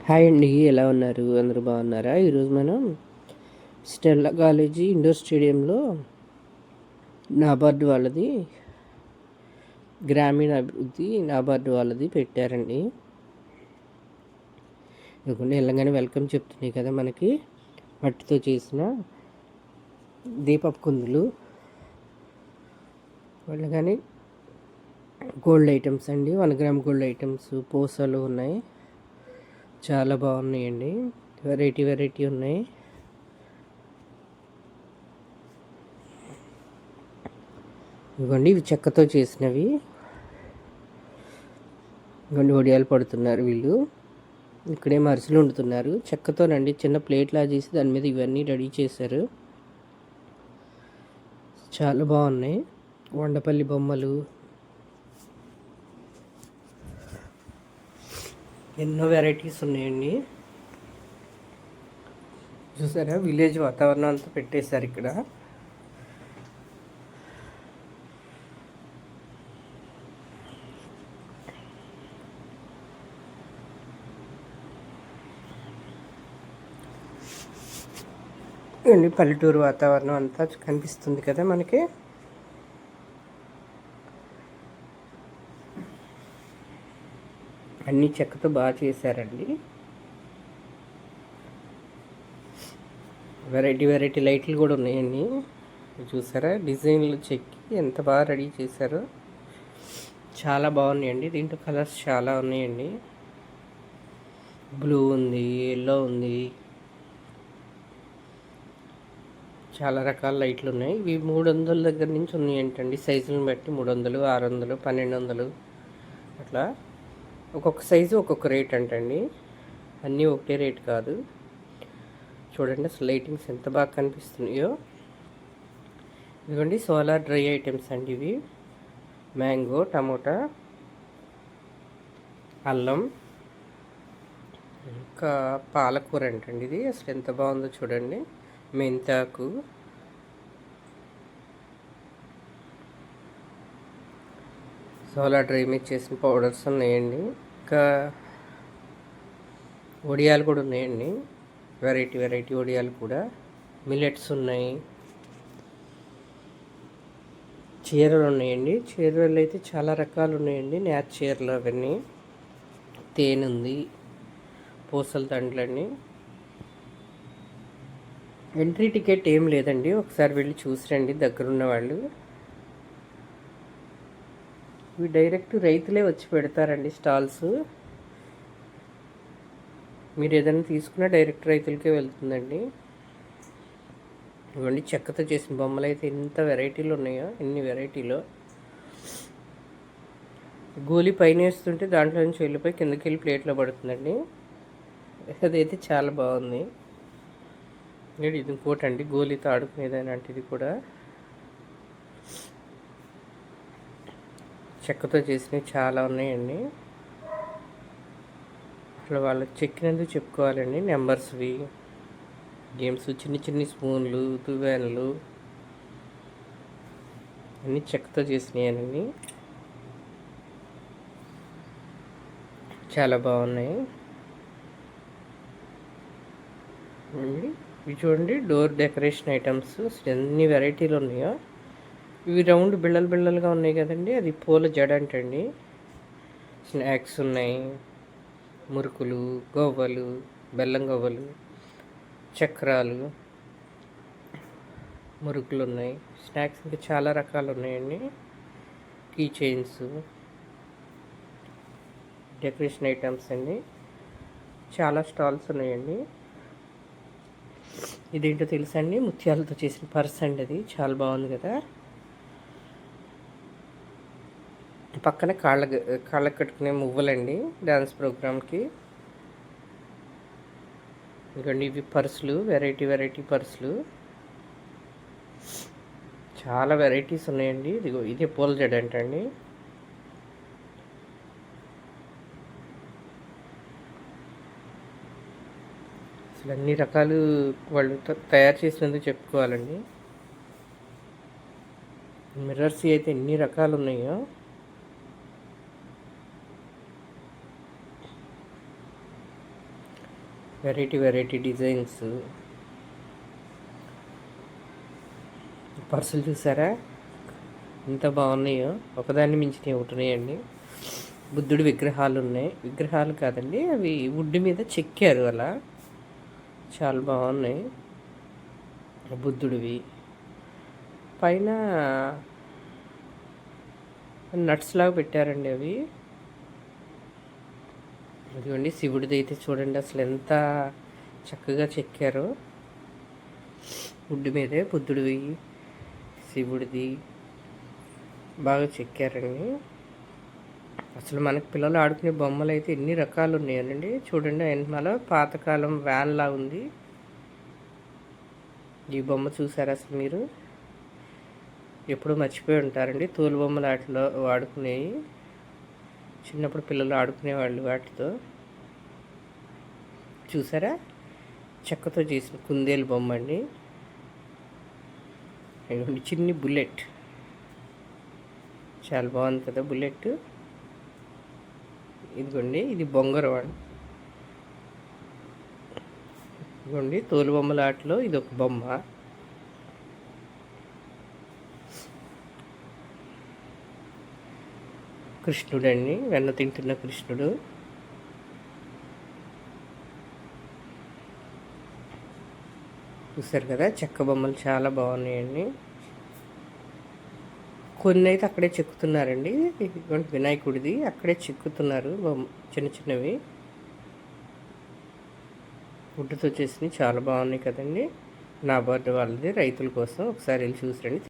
Hi అండి, ఎలా ఉన్నారు? అందరూ బాగున్నారా? ఈరోజు మనం స్టెల్లా కాలేజీ ఇండోర్ స్టేడియంలో నాబార్డు వాళ్ళది గ్రామీణ అభివృద్ధి నాబార్డు వాళ్ళది పెట్టారండి. ఇదిగోండి వెళ్ళగానే వెల్కమ్ చెప్తున్నాయి కదా మనకి మట్టితో చేసిన దీపపు కుందులు. వెళ్ళగానే గోల్డ్ ఐటమ్స్ అండి, 1 గ్రామ్ గోల్డ్ ఐటమ్స్, పూసలు ఉన్నాయి. చాలా బాగున్నాయండి, వెరైటీ ఉన్నాయి. ఇవ్వండి, ఇవి చెక్కతో చేసినవి. ఇవ్వండి, వడియాలు పడుతున్నారు వీళ్ళు. ఇక్కడే మరుసలు వండుతున్నారు చెక్కతోనండి. చిన్న ప్లేట్లా చేసి దాని మీద ఇవన్నీ రెడీ చేశారు. చాలా బాగున్నాయి. వండపల్లి బొమ్మలు, ఎన్నో వెరైటీస్ ఉన్నాయండి. చూసారా, విలేజ్ వాతావరణం అంతా పెట్టేశారు ఇక్కడ. పల్లెటూరు వాతావరణం అంతా కనిపిస్తుంది కదా మనకి. అన్ని చెక్కతో బాగా చేశారండి. వెరైటీ లైట్లు కూడా ఉన్నాయండి. చూసారా, డిజైన్లు చెక్కి ఎంత బాగా రెడీ చేశారో. చాలా బాగున్నాయండి. దీంట్లో కలర్స్ చాలా ఉన్నాయండి. బ్లూ ఉంది, ఎల్లో ఉంది, చాలా రకాల లైట్లు ఉన్నాయి. ఇవి 300 దగ్గర నుంచి ఉన్నాయి ఏంటండి, సైజులను బట్టి 300, 600, 1200 అట్లా. ఒక్కొక్క సైజు ఒక్కొక్క రేట్ అంటండి. అన్నీ ఒకటే రేట్ కాదు. చూడండి అసలు లైటింగ్స్ ఎంత బాగా కనిపిస్తున్నాయో. ఇదిగోండి సోలార్ డ్రై ఐటమ్స్ అండి ఇవి. మ్యాంగో, టమోటా, అల్లం, ఇంకా పాలకూర అంటండి. ఇది అసలు ఎంత బాగుందో చూడండి. మెంతాకు, సోలార్ డ్రై మీద చేసిన పౌడర్స్ ఉన్నాయండి. ఇంకా వడియాలు కూడా ఉన్నాయండి. వెరైటీ వడియాలు కూడా. మిల్లెట్స్ ఉన్నాయి. చీరలు ఉన్నాయండి. చీరలు అయితే చాలా రకాలు ఉన్నాయండి. నేత చీరలు అవన్నీ. తేనె ఉంది, పూసల దండలండి. ఎంట్రీ టికెట్ ఏం లేదండి, ఒకసారి వెళ్ళి చూసి రండి దగ్గరున్న వాళ్ళు. ఇవి డైరెక్ట్ రైతులే వచ్చి పెడతారండి స్టాల్స్. మీరు ఏదైనా తీసుకున్నా డైరెక్ట్ రైతులకే వెళ్తుందండి. ఇవన్నీ చెక్కతో చేసిన బొమ్మలు అయితే ఎంత వెరైటీలు ఉన్నాయో, ఎన్ని వెరైటీలో. గోలీ పైన వేస్తుంటే దాంట్లో నుంచి వెళ్ళిపోయి కిందకి వెళ్ళి ప్లేట్లో పడుతుందండి. అదైతే చాలా బాగుంది. ఇది ఇంకోటి అండి, గోలీతో ఆడుకునేదాని అంటే. ఇది కూడా చెక్కతో చేసినవి చాలా ఉన్నాయండి. అసలు వాళ్ళు చెక్కినందుకు చెప్పుకోవాలండి. నెంబర్స్వి, గేమ్స్, చిన్ని స్పూన్లు, తువ్వాన్లు అన్నీ చెక్కతో చేసినాయనండి. చాలా బాగున్నాయి. ఇవి చూడండి, డోర్ డెకరేషన్ ఐటమ్స్. ఎన్ని వెరైటీలు ఉన్నాయో. ఇవి రౌండ్ బిళ్ళలుగా ఉన్నాయి కదండి, అది పూల జడ అంటండి. స్నాక్స్ ఉన్నాయి, మురుకులు, గవ్వలు, బెల్లం గవ్వలు, చక్రాలు, మురుకులు ఉన్నాయి. స్నాక్స్ ఇంకా చాలా రకాలు ఉన్నాయండి. కీ చైన్స్, డెకరేషన్ ఐటమ్స్ అండి. చాలా స్టాల్స్ ఉన్నాయండి. ఇదేంటో తెలుసండి, ముత్యాలతో చేసిన పర్స్ అండి. అది చాలా బాగుంది కదా. పక్కన కాళ్ళకు కట్టుకునే మువ్వలండి డ్యాన్స్ ప్రోగ్రామ్కి. ఇంకోండి ఇవి పర్సులు, వెరైటీ పర్సులు. చాలా వెరైటీస్ ఉన్నాయండి. ఇదిగో ఇదే పూల జడ అంటండి. అసలు అన్ని రకాలు వాళ్ళు తయారు చేసినందుకు చెప్పుకోవాలండి. మిర్రర్స్ అయితే ఎన్ని రకాలు ఉన్నాయో. Variety variety designs. పర్సులు చూసారా ఎంత బాగున్నాయో, ఒకదాన్ని మించినవి ఒకటి ఉన్నాయండి. బుద్ధుడి విగ్రహాలు ఉన్నాయి, విగ్రహాలు కాదండి అవి వుడ్ మీద చెక్కారు అలా, చాలా బాగున్నాయి బుద్ధుడివి. పైన నట్స్ లాగా పెట్టారండి అవి. ఇదిగోండి శివుడిది అయితే చూడండి అసలు ఎంత చక్కగా చెక్కారో, వుడ్ మీదే బుద్ధుడివి శివుడిది బాగా చెక్కారండి. అసలు మనకి పిల్లలు ఆడుకునే బొమ్మలు అయితే ఎన్ని రకాలు ఉన్నాయనండి. చూడండి వెనకాల పాతకాలం వ్యాన్లా ఉంది. ఈ బొమ్మ చూసారా అసలు మీరు? ఎప్పుడు మర్చిపోయి ఉంటారండి. తోలు బొమ్మలు వాటిలో వాడుకునేవి, చిన్నప్పుడు పిల్లలు ఆడుకునేవాళ్ళు వాటితో. చూసారా చెక్కతో చేసిన కుందేలు బొమ్మ అండి. ఇదిగోండి చిన్ని బుల్లెట్, చాలా బాగుంది కదా బుల్లెట్. ఇదిగోండి ఇది బొంగరం అండి. ఇదిగోండి తోలు బొమ్మల ఆటలో ఇది ఒక బొమ్మ. కృష్ణుడు అండి, వెన్న తింటున్న కృష్ణుడు. చూసారు కదా చెక్క బొమ్మలు చాలా బాగున్నాయండి. కొన్ని అయితే అక్కడే చెక్కుతున్నారండి. ఇటువంటి వినాయకుడిది అక్కడే చెక్కుతున్నారు చిన్న చిన్నవి వుడ్తో చేసినవి, చాలా బాగున్నాయి కదండి. నాబార్డు వాళ్ళది రైతుల కోసం, ఒకసారి వెళ్ళి చూసిరండి.